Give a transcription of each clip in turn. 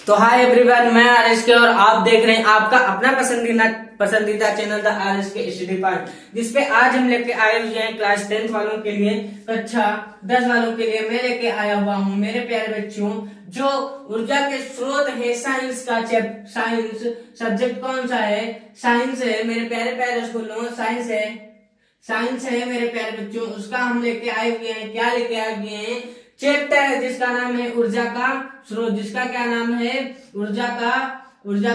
तो hi everyone, मैं RS के और आप देख रहे हैं आपका अपना पसंदीदा चैनल द आरएस के स्टडी पार्ट, जिसपे आज हम लेके आए हुए हैं क्लास 10 वालों के लिए, कक्षा 10 वालों के लिए मैं लेके आया हुआ हूँ मेरे प्यारे बच्चों, जो ऊर्जा के स्रोत है साइंस का साइंस सब्जेक्ट कौन सा है? साइंस है मेरे प्यारे प्यारे स्कूलों, साइंस है मेरे प्यारे बच्चों। उसका हम लेके आए हुए हैं, क्या लेके आए हुए हैं? चैप्टर है जिसका नाम है ऊर्जा का स्रोत। जिसका क्या नाम है? ऊर्जा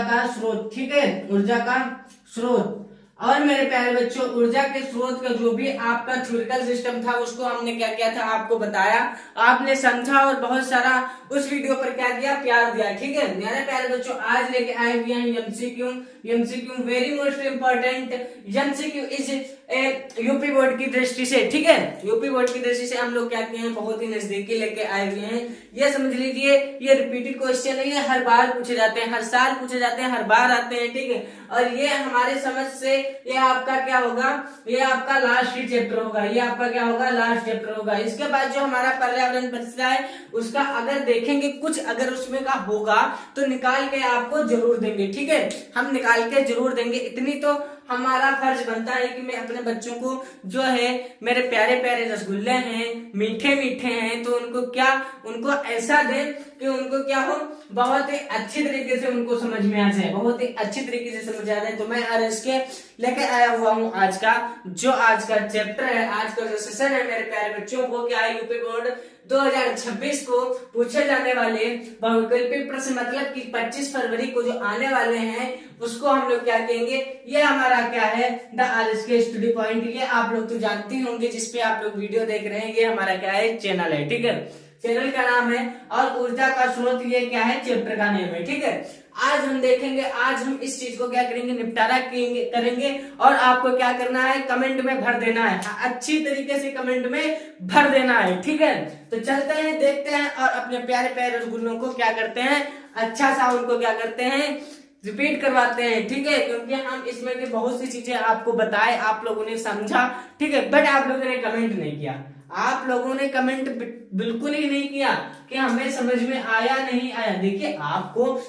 का स्रोत। ठीक है, ऊर्जा का स्रोत। और मेरे प्यारे बच्चों, ऊर्जा के स्रोत का जो भी आपका थ्योरिटिकल सिस्टम था उसको हमने क्या किया था, आपको बताया, आपने समझा और बहुत सारा उस वीडियो पर क्या किया, प्यार दिया। ठीक है मेरे प्यारे बच्चों, आज लेके आए हुए हैं MCQ very most important. MCQ is UP board की दृष्टि से, ठीक है, यूपी बोर्ड की दृष्टि से हम लोग क्या किए हैं, बहुत ही नजदीकी लेके आए हुए हैं। ये समझ लीजिए, ये रिपीटेड क्वेश्चन नहीं है, हर बार पूछे जाते हैं, हर साल पूछे जाते हैं, हर बार आते हैं। ठीक है, और ये हमारे समझ से ये आपका क्या होगा, ये आपका लास्ट ही चैप्टर होगा, ये आपका क्या होगा, लास्ट चैप्टर होगा। इसके बाद जो हमारा पर्यावरण बचता है उसका अगर देखेंगे, कुछ अगर उसमें का होगा तो निकाल के आपको जरूर देंगे। ठीक है, हम निकाल के जरूर देंगे, इतनी तो हमारा फर्ज बनता है कि मैं अपने बच्चों को जो है, मेरे प्यारे प्यारे रसगुल्ले हैं, मीठे मीठे हैं, तो उनको ऐसा दे कि उनको क्या हो, बहुत ही अच्छी तरीके से उनको समझ में आ जाए, बहुत ही अच्छी तरीके से समझ आ जाए। तो मैं आरएस के लेके आया हुआ हूँ आज का चैप्टर है, आज का जो सेशन है मेरे प्यारे बच्चों, वो क्या है, यूपी बोर्ड 2026 को पूछे जाने वाले बहुविकल्पी प्रश्न, मतलब कि 25 फरवरी को जो आने वाले हैं उसको हम लोग क्या कहेंगे, ये हमारा क्या है, द आरएस के स्टडी पॉइंट। ये आप लोग तो जानते होंगे, जिसपे आप लोग वीडियो देख रहे हैं, ये हमारा क्या है, चैनल है। ठीक है, चैनल का नाम है, और ऊर्जा का स्रोत ये क्या है, चैप्टर का नेम है। ठीक है, आज हम देखेंगे, आज हम इस चीज को क्या करेंगे, निपटारा करेंगे, और आपको क्या करना है, कमेंट में भर देना है, अच्छी तरीके से कमेंट में भर देना है। ठीक है, तो चलते हैं, देखते हैं, और अपने प्यारे प्यारे रसगुल्लों को क्या करते हैं, अच्छा सा उनको क्या करते हैं, रिपीट करवाते हैं। ठीक है, क्योंकि हम इसमें की बहुत सी चीजें आपको बताए, आप लोगों ने समझा। ठीक है, बट आप लोगों ने कमेंट नहीं किया, आप लोगों ने कमेंट बिल्कुल ही नहीं किया कि हमें समझ में आया नहीं आया। देखिए, आपको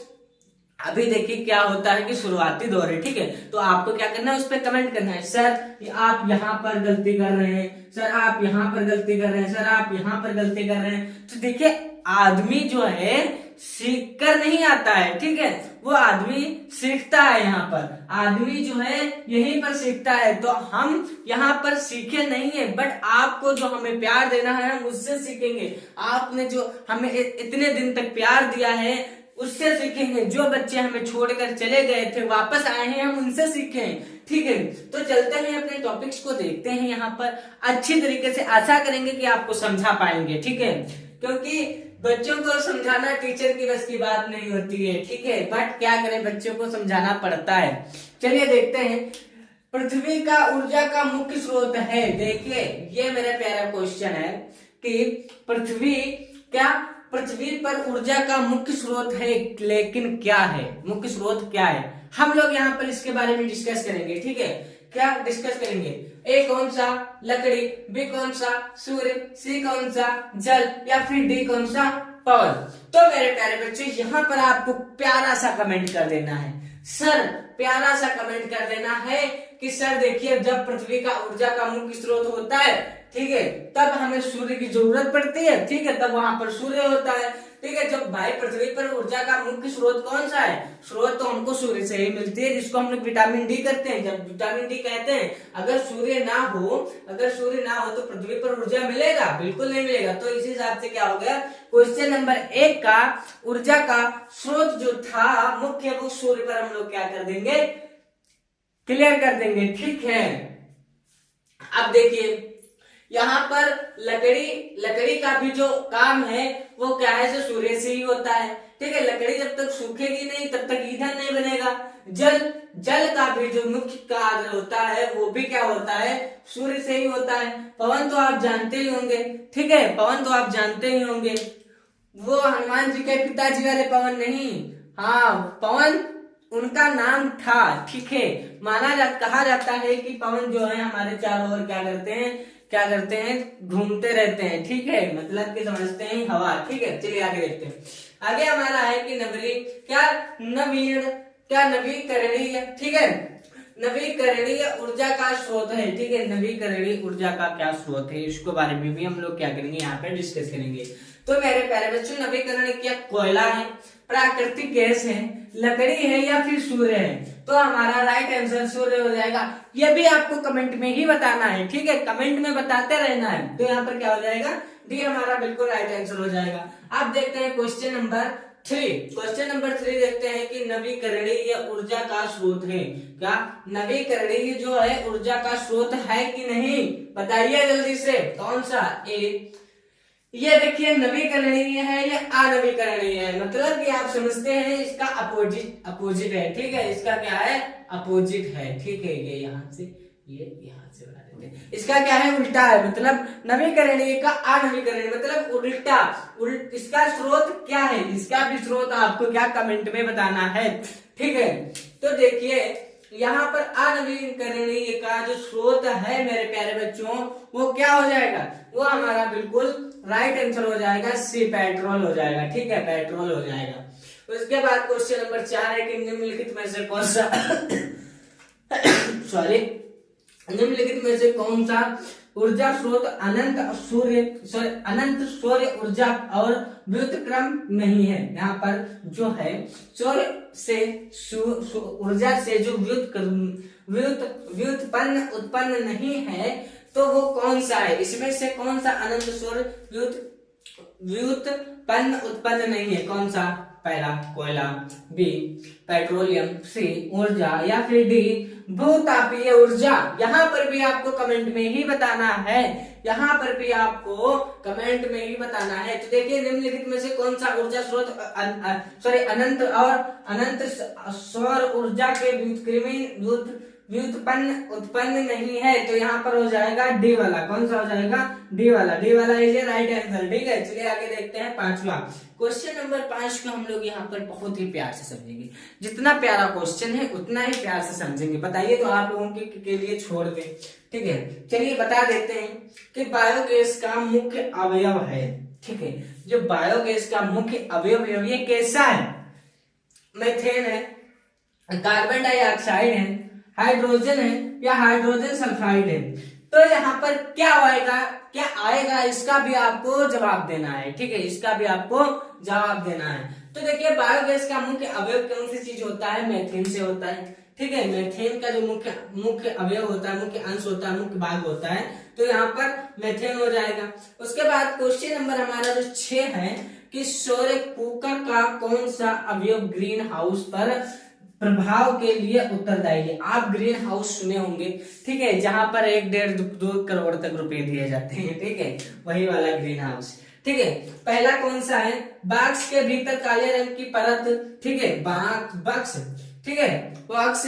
अभी देखिए क्या होता है कि शुरुआती दौर है, ठीक है, तो आपको क्या करना है, उस पर कमेंट करना है, सर आप यहाँ पर गलती कर रहे हैं, सर आप यहाँ पर गलती कर रहे हैं, सर आप यहाँ पर गलती कर रहे हैं। तो देखिए, आदमी जो है सीख कर नहीं आता है, ठीक है, वो आदमी सीखता है, यहाँ पर आदमी जो है यहीं पर सीखता है। तो हम यहाँ पर सीखे नहीं है, बट आपको जो हमें प्यार देना है हम उससे सीखेंगे। आपने जो हमें इतने दिन तक प्यार दिया है उससे सीखेंगे। जो बच्चे हमें छोड़कर चले गए थे, वापस आए हैं, हम उनसे सीखें। ठीक है, तो चलते हैं अपने टॉपिक्स को देखते हैं, यहाँ पर अच्छी तरीके से, आशा करेंगे कि आपको समझा पाएंगे। ठीक है, क्योंकि बच्चों को समझाना टीचर की बस की बात नहीं होती है। ठीक है, बट क्या करें, बच्चों को समझाना पड़ता है। चलिए देखते हैं, पृथ्वी का ऊर्जा का मुख्य स्रोत है। देखिए, ये मेरा प्यारा क्वेश्चन है कि पृथ्वी पर ऊर्जा का मुख्य स्रोत है, लेकिन क्या है, मुख्य स्रोत क्या है, हम लोग यहाँ पर इसके बारे में डिस्कस करेंगे। ठीक है, क्या डिस्कस करेंगे, ए कौन सा, लकड़ी, बी कौन सा, सूर्य, सी कौन सा, जल, या फिर डी कौन सा, पवन। तो मेरे प्यारे बच्चे, यहाँ पर आपको प्यारा सा कमेंट कर देना है, सर प्यारा सा कमेंट कर देना है कि सर देखिए, जब पृथ्वी का ऊर्जा का मुख्य स्रोत होता है, ठीक है, तब हमें सूर्य की जरूरत पड़ती है। ठीक है, तब वहां पर सूर्य होता है। ठीक है, जब भाई पृथ्वी पर ऊर्जा का मुख्य स्रोत कौन सा है, स्रोत तो हमको सूर्य से ही मिलती है, जिसको हम लोग विटामिन डी करते हैं। जब विटामिन डी कहते हैं, अगर सूर्य ना हो तो पृथ्वी पर ऊर्जा मिलेगा, बिल्कुल नहीं मिलेगा। तो इसी हिसाब से क्या हो गया, क्वेश्चन नंबर 1 का ऊर्जा का स्रोत जो था मुख्य, वो सूर्य पर हम लोग क्या कर देंगे, क्लियर कर देंगे। ठीक है, अब देखिए, यहाँ पर लकड़ी का भी जो काम है वो क्या है, जो सूर्य से ही होता है। ठीक है, लकड़ी जब तक सूखेगी नहीं तब तक ईंधन नहीं बनेगा। जल का भी जो मुख्य कार्य होता है वो भी क्या होता है, सूर्य से ही होता है। पवन तो आप जानते ही होंगे, ठीक है, पवन तो आप जानते ही होंगे, वो हनुमान जी के पिताजी वाले पवन नहीं, हाँ, पवन उनका नाम था। ठीक है, कहा जाता है कि पवन जो है हमारे चारों ओर क्या करते हैं, क्या करते हैं, घूमते रहते हैं, ठीक है, मतलब कि समझते हैं हवा, ठीक है। चलिए आगे देखते हैं। आगे हमारा है कि नवीकरणीय, ठीक है, नवीकरणीय ऊर्जा का स्रोत है, ठीक है, नवीकरणीय ऊर्जा का क्या स्रोत है, इसके बारे में भी हम लोग क्या करेंगे, यहाँ पे डिस्कस करेंगे। तो मेरे प्यारे बच्चों, नवीकरण क्या कोयला है, प्राकृतिक गैस है, लकड़ी है या फिर सूर्य है? तो हमारा राइट आंसर सूर्य हो जाएगा। ये भी आपको कमेंट में ही बताना है, ठीक है, कमेंट में बताते रहना है। तो यहाँ पर क्या हो जाएगा, डी हमारा बिल्कुल राइट आंसर हो जाएगा। अब देखते हैं क्वेश्चन नंबर 3। क्वेश्चन नंबर 3 देखते हैं कि नवीकरणीय ऊर्जा का स्रोत है क्या, नवीकरणीय जो है ऊर्जा का स्रोत है कि नहीं, बताइए जल्दी से, कौन सा? ए, ये देखिए नवीकरणीय है या अनवीकरणीय है, मतलब कि आप समझते हैं इसका अपोजिट है, ठीक है, इसका क्या है, अपोजिट है, ठीक है, ये यहाँ से बना देते हैं। इसका क्या है, उल्टा है, मतलब नवीकरणीय का अनवीकरणीय मतलब उल्टा, इसका स्रोत क्या है, इसका भी स्रोत आपको क्या कमेंट में बताना है, ठीक है। तो देखिए यहाँ पर अनवीकरणीय का जो स्रोत है मेरे प्यारे बच्चों, वो क्या हो जाएगा, वो हमारा बिल्कुल राइट आंसर हो जाएगा, सी, पेट्रोल हो जाएगा, ठीक है, पेट्रोल हो जाएगा। उसके बाद क्वेश्चन नंबर 4 है कि निम्नलिखित में से कौन सा निम्नलिखित में से कौन सा ऊर्जा स्रोत अनंत सौर ऊर्जा और व्युत्क्रम नहीं है। यहाँ पर जो है सौर से ऊर्जा से जो उत्पन्न नहीं है, तो वो कौन सा है, इसमें से कौन सा अनंत सौर व्युत्पन्न उत्पन्न नहीं है, कौन सा? पहला कोयला, बी पेट्रोलियम, सी ऊर्जा या फिर डी भूतापीय ऊर्जा। यहाँ पर भी आपको कमेंट में ही बताना है, यहाँ पर भी आपको कमेंट में ही बताना है। तो देखिए निम्नलिखित में से कौन सा ऊर्जा स्रोत अनंत सौर ऊर्जा के उत्पन्न नहीं है, तो यहाँ पर हो जाएगा डी वाला। कौन सा हो जाएगा? डी वाला इज राइट आंसर, ठीक है। चलिए आगे देखते हैं 5वां क्वेश्चन। नंबर 5 को हम लोग यहाँ पर बहुत ही प्यार से समझेंगे, जितना प्यारा क्वेश्चन है उतना ही प्यार से समझेंगे। बताइए तो आप लोगों के लिए छोड़ दें, ठीक है। चलिए बता देते हैं कि बायोगैस का मुख्य अवयव है, ठीक है। जो बायोगैस का मुख्य अवयव है ये कैसा है? मीथेन है, कार्बन डाइऑक्साइड है, हाइड्रोजन है या हाइड्रोजन सल्फाइड है। तो यहाँ पर क्या आएगा इसका भी आपको जवाब देना है, ठीक है, इसका भी आपको जवाब देना है। तो देखिए बायोगैस का मुख्य अवयव कौन सी चीज होता है? मीथेन से होता है, ठीक है। मीथेन का जो मुख्य अवयव होता है, मुख्य अंश होता है, मुख्य भाग होता है, तो यहाँ पर मीथेन हो जाएगा। उसके बाद क्वेश्चन नंबर हमारा जो 6 है कि सौर कुकर का कौन सा अवयव ग्रीन हाउस पर प्रभाव के लिए उत्तरदायी है? आप ग्रीन हाउस सुने होंगे, ठीक है, जहां पर 1-1.5-2 करोड़ तक रुपए दिए जाते हैं, ठीक है, वही वाला ग्रीन हाउस, ठीक है। पहला कौन सा है? बॉक्स के भीतर काले रंग की परत, ठीक है, बॉक्स, ठीक है, बॉक्स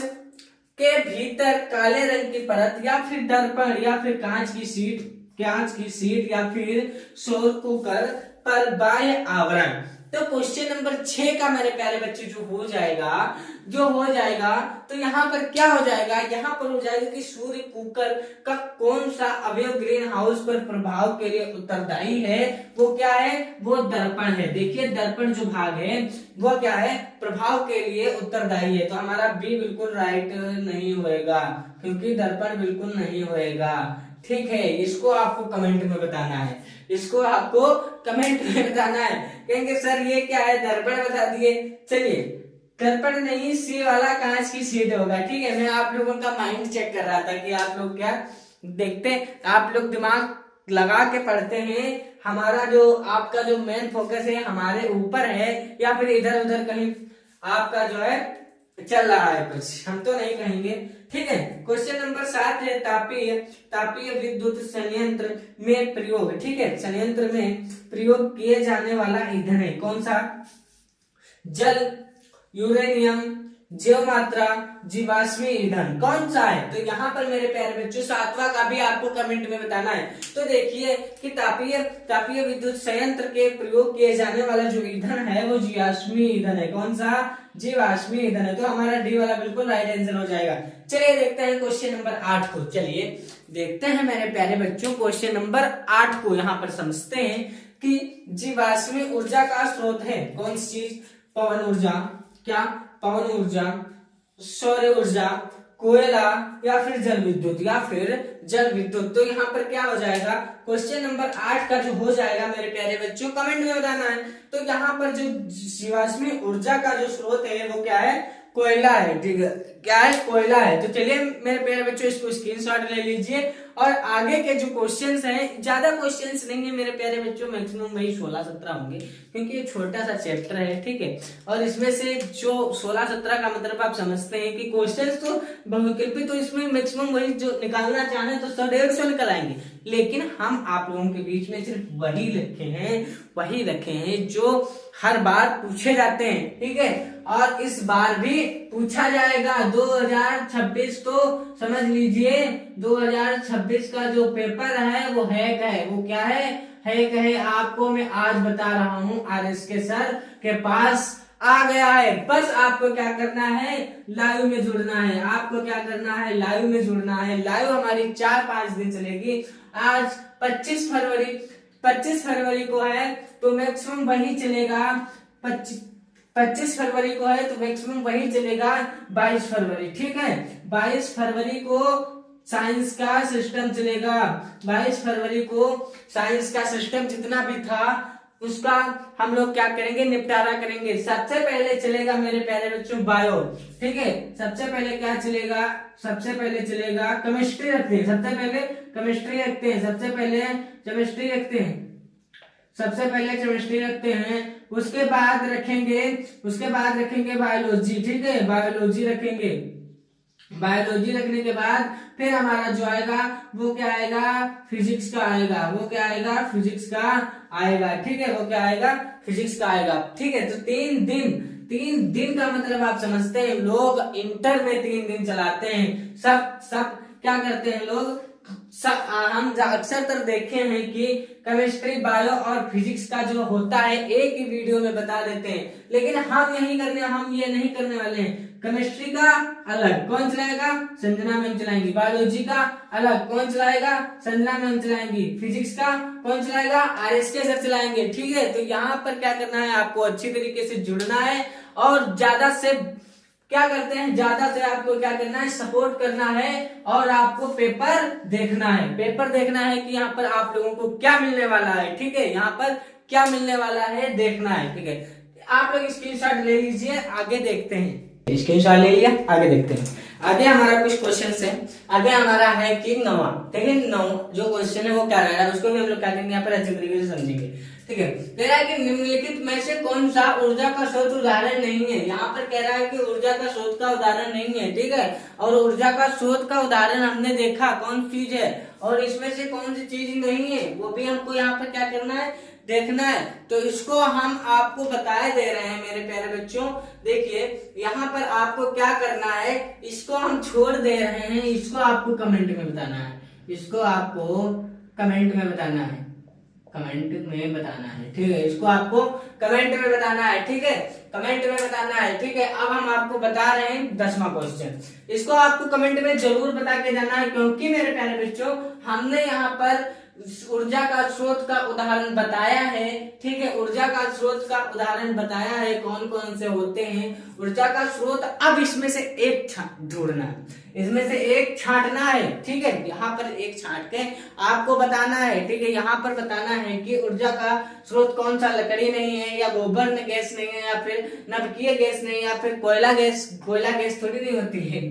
के भीतर काले रंग की परत या फिर दर्पण या फिर कांच की सीट या फिर सौर कुकर पर बाह्य आवरण। तो क्वेश्चन नंबर 6 का मेरे प्यारे बच्चे जो हो जाएगा तो यहाँ पर क्या हो जाएगा? यहाँ पर हो जाएगा कि सूर्य कुकर का कौन सा अवयव ग्रीन हाउस पर प्रभाव के लिए उत्तरदायी है? वो क्या है? वो दर्पण है। देखिए दर्पण जो भाग है वो क्या है? प्रभाव के लिए उत्तरदायी है। तो हमारा बी बिल्कुल राइट नहीं होएगा, क्योंकि दर्पण बिल्कुल नहीं होएगा, ठीक है। इसको आपको कमेंट में बताना है, इसको आपको कमेंट में बताना है। कहेंगे सर ये क्या है? दर्पण बता दिए। चलिए दर्पण नहीं, सी वाला कांच की सीट होगा, ठीक है। मैं आप लोगों का माइंड चेक कर रहा था कि आप लोग क्या देखते हैं, आप लोग दिमाग लगा के पढ़ते हैं। हमारा जो आपका जो मेन फोकस है हमारे ऊपर है या फिर इधर उधर कहीं आपका जो है चल रहा है कुछ, हम तो नहीं कहेंगे, ठीक है। क्वेश्चन नंबर 7 है तापीय विद्युत संयंत्र में प्रयोग, ठीक है, संयंत्र में प्रयोग किए जाने वाला ईंधन है कौन सा? जल, यूरेनियम, जैव मात्रा जीवाश्मी ईंधन कौन सा है? तो यहाँ पर मेरे प्यारे बच्चों सातवां का भी आपको कमेंट में बताना है। तो देखिए कि तापीय विद्युत संयंत्र के प्रयोग किए जाने वाला जो ईंधन है वो जीवाश्मी ईंधन है। कौन सा? जीवाश्मी ईंधन है। तो हमारा डी वाला बिल्कुल राइट आंसर हो जाएगा। चलिए देखते हैं क्वेश्चन नंबर 8 को। चलिए देखते हैं मेरे प्यारे बच्चों क्वेश्चन नंबर 8 को। यहाँ पर समझते हैं कि जीवाश्मी ऊर्जा का स्रोत है कौन सी चीज? पवन ऊर्जा, क्या पवन ऊर्जा, सौर ऊर्जा, कोयला या फिर जल विद्युत या फिर जल विद्युत। तो यहाँ पर क्या हो जाएगा? क्वेश्चन नंबर 8 का जो हो जाएगा मेरे प्यारे बच्चों कमेंट में बताना है। तो यहाँ पर जो जीवाश्मी ऊर्जा का जो स्रोत है वो क्या है? कोयला है। ठीक है, क्या है? कोयला है। तो चलिए मेरे प्यारे बच्चों इसको स्क्रीनशॉट ले लीजिए और आगे के जो क्वेश्चंस हैं, ज्यादा क्वेश्चंस नहीं है मेरे प्यारे बच्चों, मैक्सिमम वही 16-17 होंगे क्योंकि ये छोटा सा चैप्टर है। ठीक है, और इसमें से जो 16-17 का मतलब आप समझते हैं कि क्वेश्चंस तो बहुविकल्पी, तो इसमें मैक्सिमम वही जो निकालना चाहे तो 100-150 निकल आएंगे, लेकिन हम आप लोगों के बीच में सिर्फ वही रखे हैं जो हर बार पूछे जाते हैं। ठीक है, और इस बार भी पूछा जाएगा 2026। तो समझ लीजिए 2026 का जो पेपर है वो हैक है। वो क्या है? हैक है। आपको मैं आज बता रहा हूँ, RS के सर के पास आ गया है। बस आपको क्या करना है? लाइव में जुड़ना है। आपको क्या करना है? लाइव में जुड़ना है। लाइव हमारी 4-5 दिन चलेगी। आज 25 फरवरी को है तो मैक्सिमम वही चलेगा। 25 फरवरी को है तो मैक्सिमम वही चलेगा 22 फरवरी। ठीक है, 22 फरवरी को साइंस का सिस्टम चलेगा। 22 फरवरी को साइंस का सिस्टम जितना भी था उसका हम लोग क्या करेंगे? निपटारा करेंगे। सबसे पहले चलेगा मेरे प्यारे बच्चों बायो। ठीक है, सबसे पहले क्या चलेगा? सबसे पहले चलेगा केमिस्ट्री रखते हैं। सबसे पहले केमिस्ट्री रखते हैं। सबसे पहले केमिस्ट्री रखते हैं। उसके बाद रखेंगे बायोलॉजी। ठीक है, बायोलॉजी रखेंगे। बायोलॉजी रखने के बाद फिर हमारा जो आएगा वो क्या आएगा? फिजिक्स का आएगा। वो क्या आएगा? फिजिक्स का आएगा। ठीक है, वो क्या आएगा? फिजिक्स का आएगा। ठीक है, तो 3 दिन का मतलब आप समझते हैं, लोग इंटर में 3 दिन चलाते हैं। सब क्या करते हैं लोग? हम अक्सर देखे हैं कि केमिस्ट्री, बायो और फिजिक्स का जो होता है एक ही वीडियो में बता देते हैं, लेकिन हम ये नहीं करने वाले हैं। केमिस्ट्री का अलग कौन चलाएगा? संजना मैम चलाएंगी। बायोलॉजी का अलग कौन चलाएगा? संजना मैम चलाएंगी। फिजिक्स का कौन चलाएगा? RS के सर चलाएंगे। ठीक है, तो यहाँ पर क्या करना है? आपको अच्छी तरीके से जुड़ना है और ज्यादा से आपको क्या करना है? सपोर्ट करना है और आपको पेपर देखना है कि यहाँ पर आप लोगों को क्या मिलने वाला है। ठीक है, यहाँ पर क्या मिलने वाला है देखना है। ठीक है, आप लोग स्क्रीनशॉट ले लीजिए, आगे देखते हैं। स्क्रीनशॉट ले लिया, आगे देखते हैं। आगे हमारा कुछ क्वेश्चन है। आगे हमारा है कि 9वां। ठीक है, 9 जो क्वेश्चन है वो क्या रह रहा है उसको भी हम लोग क्या करेंगे यहाँ पर अच्छे तरीके से समझेंगे। ठीक है, कह रहा है कि निम्नलिखित में से कौन सा ऊर्जा का स्रोत उदाहरण नहीं है? यहाँ पर कह रहा है कि ऊर्जा का स्रोत का उदाहरण नहीं है। ठीक है, और ऊर्जा का स्रोत का उदाहरण हमने देखा कौन चीज है, और इसमें से कौन सी चीज नहीं है वो भी हमको यहाँ पर क्या करना है? देखना है। तो इसको हम आपको बताए दे रहे हैं मेरे प्यारे बच्चों। देखिए यहाँ पर आपको क्या करना है? इसको हम छोड़ दे रहे हैं, इसको आपको कमेंट में बताना है। इसको आपको कमेंट में बताना है। ठीक है, इसको आपको कमेंट में बताना है। ठीक है, कमेंट में बताना है। ठीक है, अब हम आपको बता रहे हैं 10वां क्वेश्चन। इसको आपको कमेंट में जरूर बता के जाना है, क्योंकि मेरे प्यारे बच्चों हमने यहाँ पर ऊर्जा का स्रोत का उदाहरण बताया है। ठीक है, ऊर्जा का स्रोत का उदाहरण बताया है कौन कौन से होते हैं ऊर्जा का स्रोत। अब इसमें से एक ढूंढना है, इसमें से एक छांटना है। ठीक है, यहाँ पर एक छांट के आपको बताना है। ठीक है, यहाँ पर बताना है कि ऊर्जा का स्रोत कौन सा? लकड़ी नहीं है, या गोबर गैस नहीं है, या फिर नभकीय गैस नहीं है, या फिर कोयला गैस थोड़ी नहीं होती है,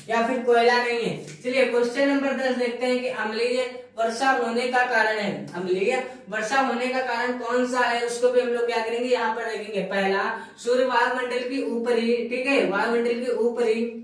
या फिर कोयला नहीं है। चलिए क्वेश्चन नंबर 10 देखते हैं कि अम्लीय वर्षा होने का कारण है। अम्लीय वर्षा होने का कारण कौन सा है उसको भी हम लोग क्या करेंगे? यहाँ पर देखेंगे। पहला, सूर्य वायुमंडल की ऊपरी, ठीक है, वायुमंडल की ऊपरी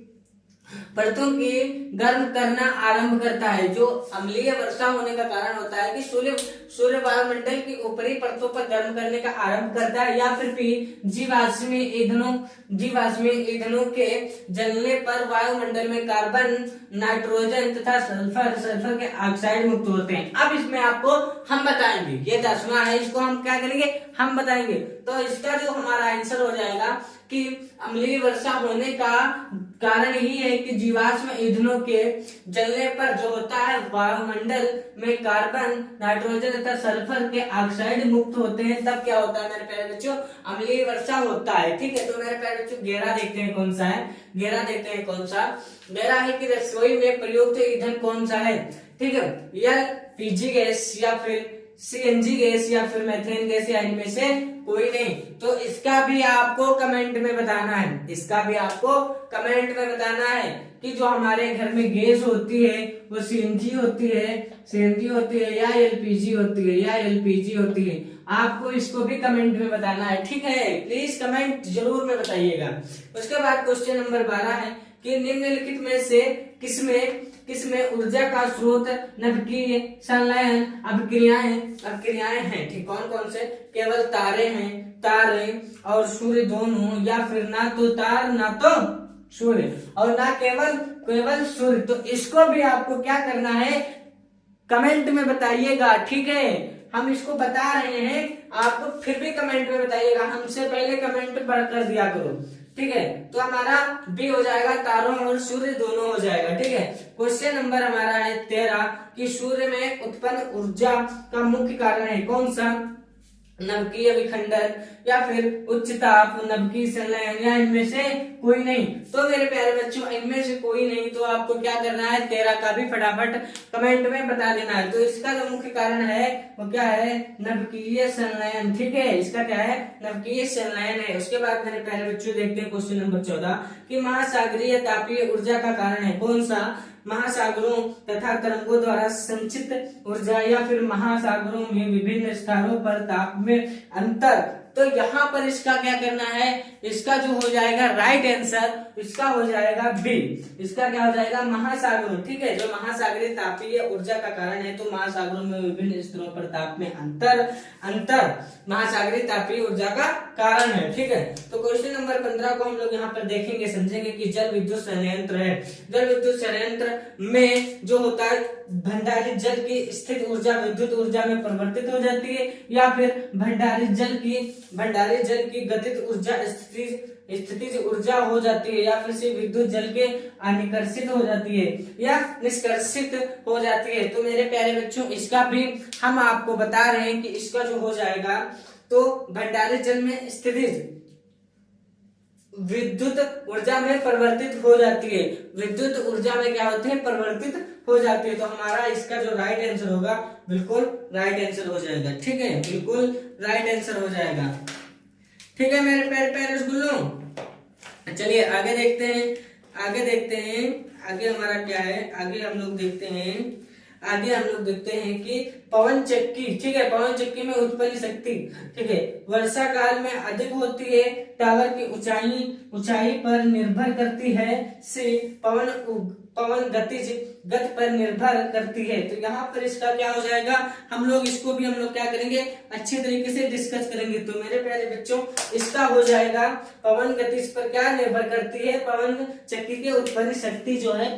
परतों की गर्म करना आरंभ करता है। जो अम्लीय वर्षा होने का कारण होता है कि सूर्य सूर्य वायुमंडल की ऊपरी परतों पर गर्म करने का आरंभ करता है, या फिर बी जीवाश्मी ईंधनों के जलने पर वायुमंडल में कार्बन, नाइट्रोजन तथा सल्फर के ऑक्साइड मुक्त होते हैं। अब इसमें आपको हम बताएंगे, ये 10वां है, इसको हम क्या करेंगे, हम बताएंगे। तो इसका जो हमारा आंसर हो जाएगा कि अम्लीय वर्षा होने का कारण ही है कि जीवाश्म ईंधनों के जलने पर जो होता है वायुमंडल में कार्बन, नाइट्रोजन तथा सल्फर के ऑक्साइड मुक्त होते हैं, तब क्या होता है मेरे प्यारे बच्चों, अम्लीय वर्षा होता है। ठीक है, तो मेरे प्यारे बच्चों घेरा देखते हैं कौन सा है, घेरा देखते हैं कौन सा घेरा है कि रसोई में प्रयुक्त ईंधन कौन सा है। ठीक है, एलपीजी गैस या फिर सीएनजी गैस या फिर मेथेन गैस या इनमें से कोई नहीं। तो इसका भी आपको कमेंट में बताना है, इसका भी आपको कमेंट में बताना है कि जो हमारे घर में गैस होती है वो सीएनजी होती है या एलपीजी होती है, या एलपीजी होती है। आपको इसको भी कमेंट में बताना है। ठीक है, प्लीज कमेंट जरूर में बताइएगा। उसके बाद क्वेश्चन नंबर 12 है कि निम्नलिखित में से किसमें ऊर्जा का स्रोत नाभिकीय संलयन अभिक्रियाएं हैं। ठीक, कौन कौन से, केवल तारे और सूर्य दोनों, या फिर ना तो तार ना तो सूर्य और ना केवल सूर्य। तो इसको भी आपको क्या करना है, कमेंट में बताइएगा। ठीक है, हम इसको बता रहे हैं, आपको फिर भी कमेंट में बताइएगा, हमसे पहले कमेंट कर दिया करो। ठीक है, तो हमारा बी हो जाएगा, तारों और सूर्य दोनों हो जाएगा। ठीक है, क्वेश्चन नंबर हमारा है 13 कि सूर्य में उत्पन्न ऊर्जा का मुख्य कारण है कौन सा, नभकीय विखंडन या फिर उच्च ताप नभकीय संलयन, या इनमें से कोई नहीं। तो मेरे प्यारे बच्चों इनमें से कोई नहीं, तो आपको क्या करना है, 13 का भी फटाफट कमेंट में बता देना है। तो इसका जो मुख्य कारण है वो क्या है, नभकीय संलयन। ठीक है, इसका क्या है, नभकीय संलयन है। उसके बाद मेरे प्यारे बच्चों देखते हैं क्वेश्चन नंबर 14 कि महासागरीय तापीय ऊर्जा का कारण है कौन सा, महासागरों तथा तरंगों द्वारा संचित ऊर्जा या फिर महासागरों में विभिन्न स्तरों पर ताप में अंतर। तो यहाँ पर इसका क्या करना है, इसका जो हो जाएगा राइट आंसर, इसका हो जाएगा बी। इसका क्या हो जाएगा, महासागरों। ठीक है, जो महासागरीय तापीय ऊर्जा का कारण है, तो महासागरों में विभिन्न स्तरों पर ताप में अंतर महासागरीय तापीय ऊर्जा का कारण है। ठीक है, तो क्वेश्चन नंबर 15 को हम लोग यहाँ पर देखेंगे, समझेंगे कि जल विद्युत संयंत्र है। जल विद्युत संयंत्र में जो होता है भंडारित जल की स्थित ऊर्जा विद्युत ऊर्जा में परिवर्तित हो जाती है, या फिर भंडारित जल की गतिज ऊर्जा स्थितिज ऊर्जा हो जाती है, या फिर से विद्युत जल के अनिकर्षित हो जाती है या निष्कर्षित हो जाती है। तो मेरे प्यारे बच्चों इसका भी हम आपको बता रहे हैं कि इसका जो हो जाएगा, तो भंडारित जल में स्थितिज विद्युत ऊर्जा में परिवर्तित हो जाती है, विद्युत ऊर्जा में क्या होते हैं, परिवर्तित हो जाती है। तो हमारा इसका जो राइट आंसर होगा, बिल्कुल राइट आंसर हो जाएगा। ठीक है, बिल्कुल राइट आंसर हो जाएगा। ठीक है मेरे प्यारे रसगुल्लों, चलिए आगे देखते हैं आगे हमारा क्या है। आगे हम लोग देखते हैं कि पवन चक्की। ठीक है, पवन चक्की में उत्पन्न शक्ति, ठीक है, वर्षा काल में अधिक होती है, टावर की ऊंचाई पर निर्भर करती है, से पवन गति पर निर्भर करती है। तो यहाँ पर इसका क्या हो जाएगा, हम लोग क्या करेंगे, अच्छे तरीके से डिस्कस करेंगे। तो मेरे प्यारे बच्चों इसका हो जाएगा पवन गति पर क्या निर्भर करती है, पवन चक्की के उत्पन्न शक्ति जो है,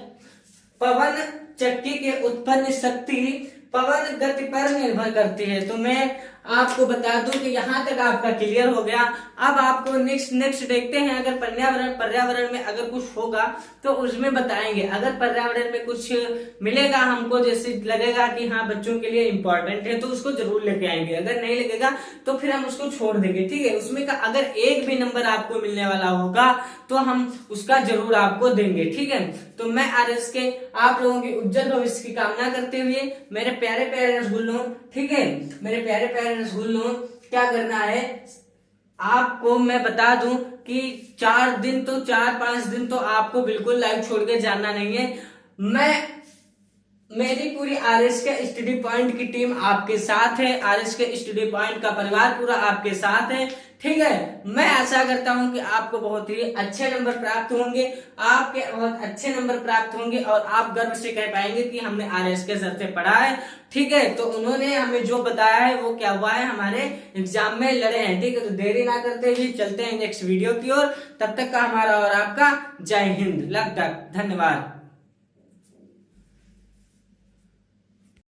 पवन चक्की के उत्पन्न शक्ति पवन गति पर निर्भर करती है। तो मैं आपको बता दूं कि यहाँ तक आपका क्लियर हो गया। अब आपको नेक्स्ट देखते हैं, अगर पर्यावरण में अगर कुछ होगा तो उसमें बताएंगे। अगर पर्यावरण में कुछ मिलेगा हमको, जैसे लगेगा कि हाँ बच्चों के लिए इम्पोर्टेंट है, तो उसको जरूर लेके आएंगे। अगर नहीं लगेगा तो फिर हम उसको छोड़ देंगे। ठीक है, उसमें का अगर एक भी नंबर आपको मिलने वाला होगा तो हम उसका जरूर आपको देंगे। ठीक है, तो मैं आरएस के आप लोगों की उज्जवल भविष्य की कामना करते हुए मेरे प्यारे रसगुल्लों, ठीक है, मेरे प्यारे रसगुल्लों, क्या करना है आपको मैं बता दूं कि 4-5 दिन तो आपको बिल्कुल लाइव छोड़ के जाना नहीं है। मेरी पूरी आरएस के स्टडी पॉइंट की टीम आपके साथ है, आरएस के स्टडी पॉइंट का परिवार पूरा आपके साथ है। ठीक है, मैं आशा करता हूं कि आपको बहुत ही अच्छे नंबर प्राप्त होंगे, आपके बहुत अच्छे नंबर प्राप्त होंगे और आप गर्व से कह पाएंगे कि हमने RSK सर से पढ़ा है। ठीक है, तो उन्होंने हमें जो बताया है वो क्या हुआ है, हमारे एग्जाम में लड़े हैं। ठीक है, तो देरी ना करते हुए चलते हैं नेक्स्ट वीडियो की ओर। तब तक का हमारा और आपका जय हिंद, लग तक, धन्यवाद।